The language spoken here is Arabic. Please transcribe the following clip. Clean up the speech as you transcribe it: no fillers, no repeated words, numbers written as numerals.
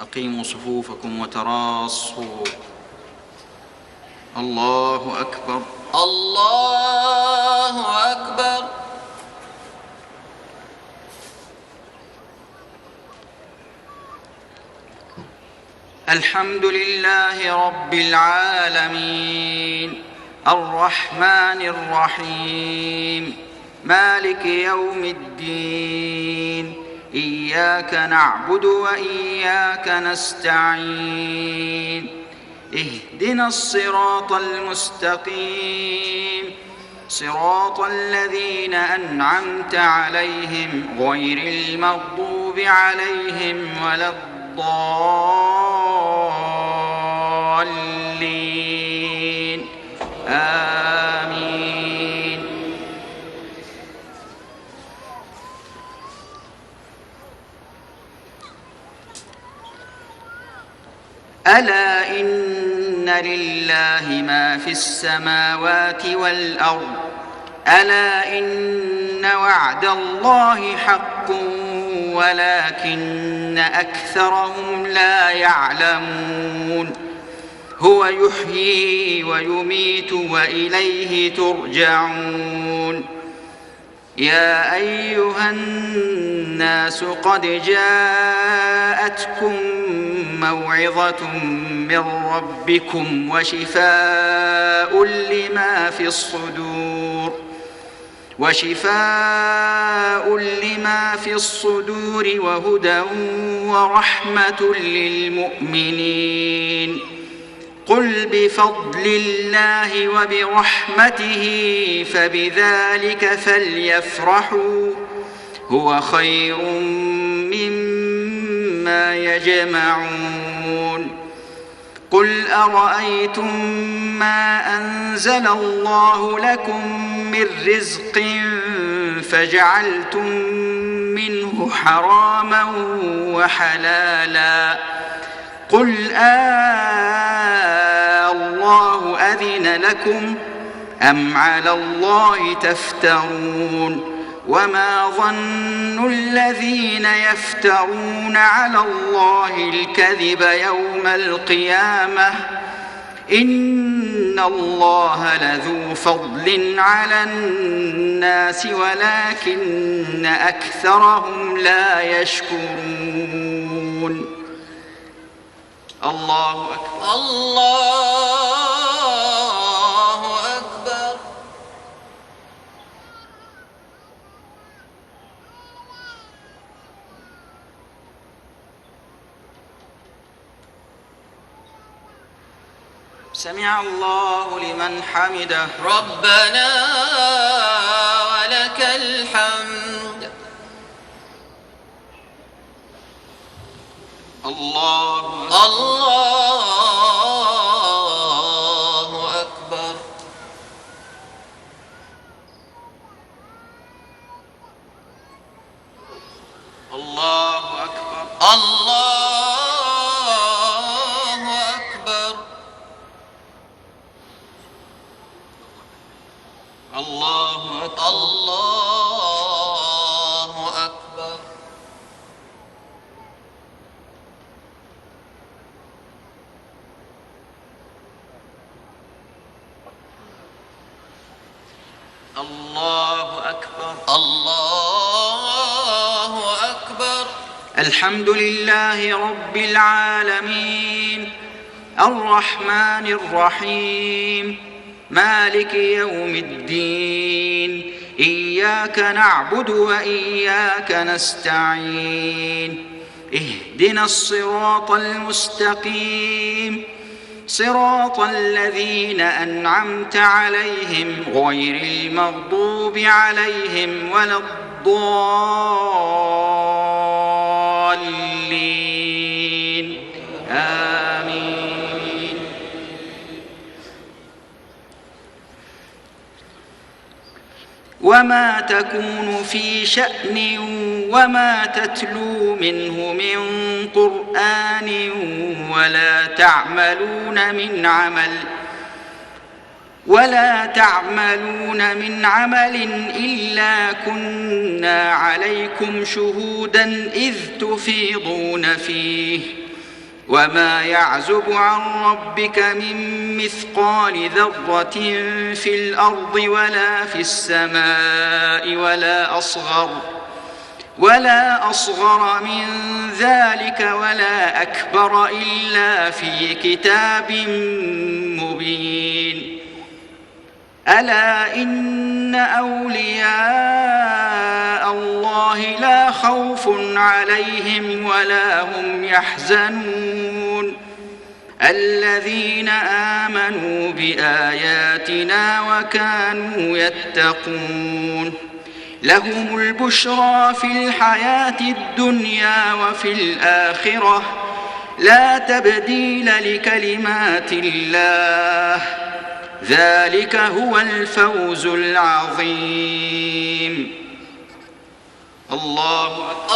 أقيموا صفوفكم وتراصوا. الله أكبر. الله أكبر. الحمد لله رب العالمين الرحمن الرحيم مالك يوم الدين إياك نعبد وإياك نستعين اهدنا الصراط المستقيم صراط الذين أنعمت عليهم غير المغضوب عليهم ولا الضالين آمين. ألا إن لله ما في السماوات والأرض ألا إن وعد الله حق ولكن أكثرهم لا يعلمون. هو يحيي ويميت وإليه ترجعون. يا أيها الناس قد جاءتكم موعظة من ربكم وشفاء لما في الصدور وهدى ورحمة للمؤمنين. قل بفضل الله وبرحمته فبذلك فليفرحوا هو خير مما يجمعون. قل أرأيتم ما أنزل الله لكم من رزق فجعلتم منه حراما وحلالا قل الله أذن لكم أم على الله تفترون. وما ظن الذين يفترون على الله الكذب يوم القيامة إن الله لذو فضل على الناس ولكن أكثرهم لا يشكرون. الله أكبر. الله أكبر. سمع الله لمن حمده. ربنا ولك الحمد. الله أكبر. الله أكبر. الله أكبر. الله أكبر. الله أكبر. الله أكبر. الله أكبر. الحمد لله رب العالمين الرحمن الرحيم مالك يوم الدين إياك نعبد وإياك نستعين اهدنا الصراط المستقيم صراط الذين أنعمت عليهم غير المغضوب عليهم ولا الضالين آمين. وما تكون في شأن وما تتلو منه من قرآن ولا تعملون من عمل إلا كنا عليكم شهودا إذ تفيضون فيه وما يعزب عن ربك من مثقال ذرة في الأرض ولا في السماء ولا أصغر من ذلك ولا أكبر إلا في كتاب مبين ألا إن أولياء الله لا خوف عليهم ولا هم يحزنون الذين آمنوا بآياتنا وكانوا يتقون لهم البشرى في الحياة الدنيا وفي الآخرة لا تبديل لكلمات الله ذلك هو الفوز العظيم الله أكبر.